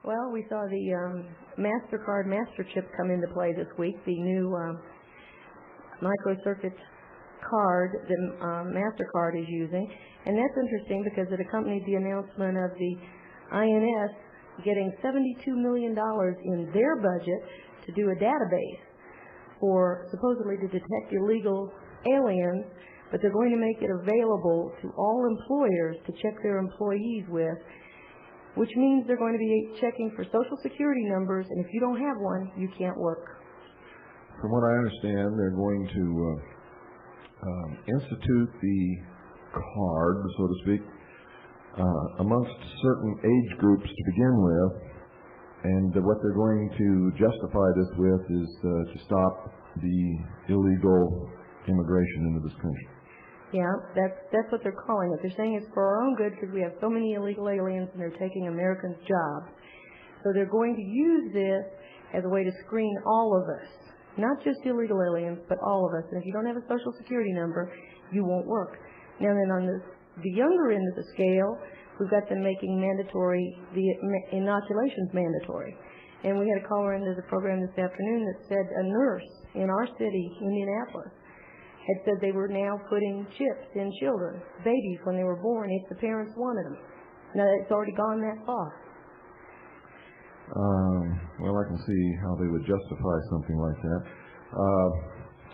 Well, we saw the MasterCard Masterchip come into play this week, the new microcircuit card that MasterCard is using. And that's interesting because it accompanied the announcement of the INS getting $72 million in their budget to do a database for supposedly to detect illegal aliens, but they're going to make it available to all employers to check their employees with, which means they're going to be checking for social security numbers, and if you don't have one, you can't work. From what I understand, they're going to institute the card, so to speak, amongst certain age groups to begin with, and what they're going to justify this with is to stop the illegal immigration into this country. Yeah, that's what they're calling it. They're saying it's for our own good because we have so many illegal aliens and they're taking Americans' jobs. So they're going to use this as a way to screen all of us, not just illegal aliens, but all of us. And if you don't have a social security number, you won't work. Now then on the younger end of the scale, we've got them making mandatory, the inoculations mandatory. And we had a caller into the program this afternoon that said a nurse in our city, Indianapolis, had said they were now putting chips in children, babies, when they were born, if the parents wanted them. Now, it's already gone that far. Well, I can see how they would justify something like that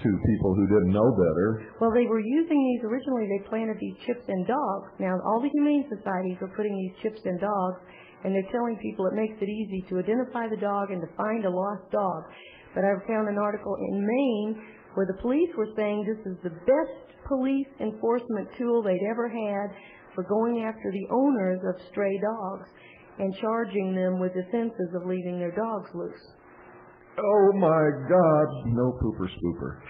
to people who didn't know better. Well, they were using these originally. They planted these chips in dogs. Now, all the humane societies are putting these chips in dogs, and they're telling people it makes it easy to identify the dog and to find a lost dog. But I found an article in Maine where the police were saying this is the best police enforcement tool they'd ever had for going after the owners of stray dogs and charging them with offenses of leaving their dogs loose. Oh my God, no pooper spooper.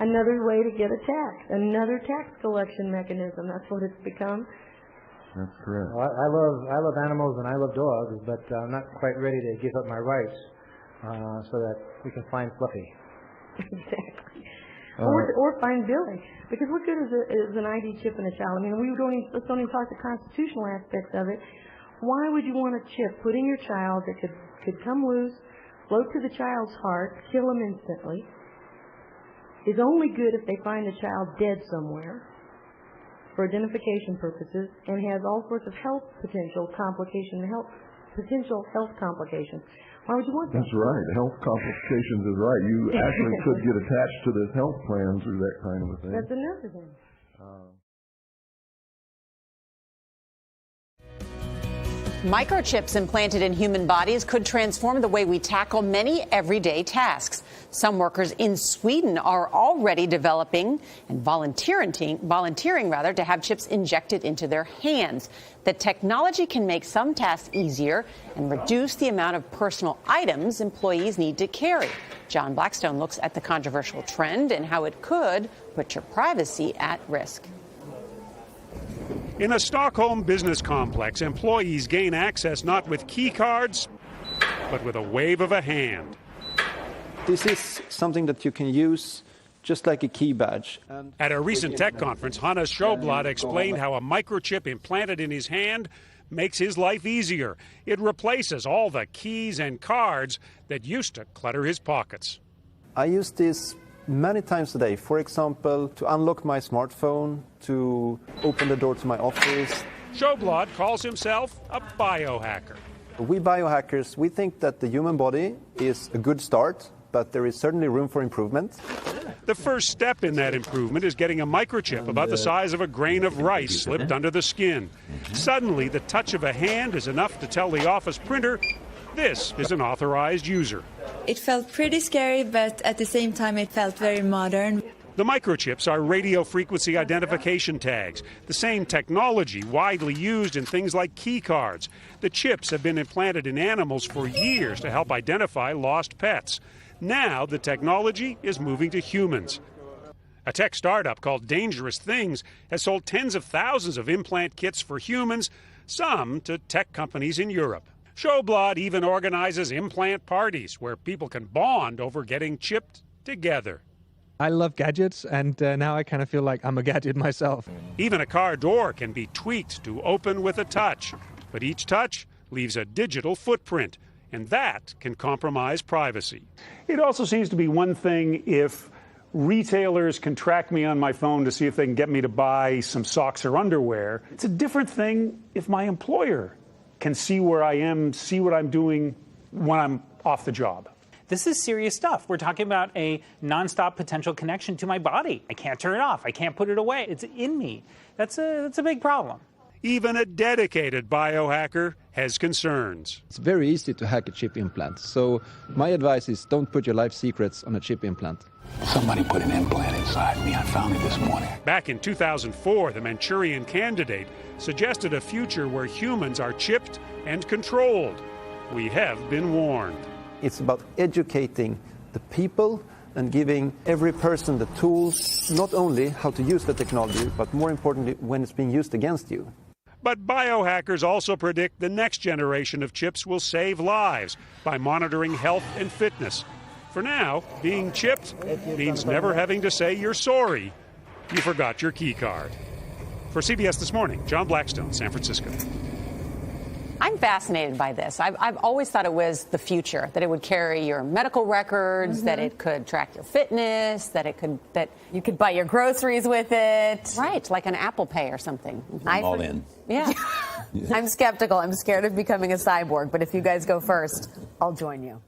Another way to get a tax, another tax collection mechanism. That's what it's become. That's correct. Well, I love animals and I love dogs, but I'm not quite ready to give up my rights so that we can find Fluffy. Exactly. Or find Billy. Because what good is an ID chip in a child? I mean, let's don't even talk the constitutional aspects of it. Why would you want a chip put in your child that could come loose, float to the child's heart, kill him instantly, is only good if they find the child dead somewhere for identification purposes, and has all sorts of potential health complications. Why would you want that? That's right. Health complications is right. You actually could get attached to this health plan through that kind of a thing. That's another thing. Microchips implanted in human bodies could transform the way we tackle many everyday tasks. Some workers in Sweden are already developing and volunteering to have chips injected into their hands. The technology can make some tasks easier and reduce the amount of personal items employees need to carry. John Blackstone looks at the controversial trend and how it could put your privacy at risk. In a Stockholm business complex, employees gain access not with key cards, but with a wave of a hand. This is something that you can use just like a key badge. At a recent tech conference, Hannes Sjöblad explained how a microchip implanted in his hand makes his life easier. It replaces all the keys and cards that used to clutter his pockets. I use this many times a day, for example, to unlock my smartphone, to open the door to my office. Sjöblad calls himself a biohacker. We biohackers, we think that the human body is a good start, but there is certainly room for improvement. The first step in that improvement is getting a microchip about the size of a grain of rice slipped under the skin. Suddenly, the touch of a hand is enough to tell the office printer this is an authorized user. It felt pretty scary, but at the same time it felt very modern. The microchips are radio frequency identification tags, the same technology widely used in things like key cards. The chips have been implanted in animals for years to help identify lost pets. Now the technology is moving to humans. A tech startup called Dangerous Things has sold tens of thousands of implant kits for humans, some to tech companies in Europe. Sjöblad even organizes implant parties where people can bond over getting chipped together. I love gadgets, and now I kind of feel like I'm a gadget myself. Even a car door can be tweaked to open with a touch. But each touch leaves a digital footprint, and that can compromise privacy. It also seems to be one thing if retailers can track me on my phone to see if they can get me to buy some socks or underwear. It's a different thing if my employer can see where I am, see what I'm doing when I'm off the job. This is serious stuff. We're talking about a nonstop potential connection to my body. I can't turn it off. I can't put it away. It's in me. That's a big problem. Even a dedicated biohacker has concerns. It's very easy to hack a chip implant. So my advice is don't put your life secrets on a chip implant. Somebody put an implant inside me. I found it this morning. Back in 2004, the Manchurian Candidate suggested a future where humans are chipped and controlled. We have been warned. It's about educating the people and giving every person the tools, not only how to use the technology, but more importantly, when it's being used against you. But biohackers also predict the next generation of chips will save lives by monitoring health and fitness. For now, being chipped means never having to say you're sorry you forgot your key card. For CBS This Morning, John Blackstone, San Francisco. I'm fascinated by this. I've always thought it was the future, that it would carry your medical records, that it could track your fitness, that you could buy your groceries with it. Right, like an Apple Pay or something. I'm all in. Yeah. I'm skeptical. I'm scared of becoming a cyborg, but if you guys go first, I'll join you.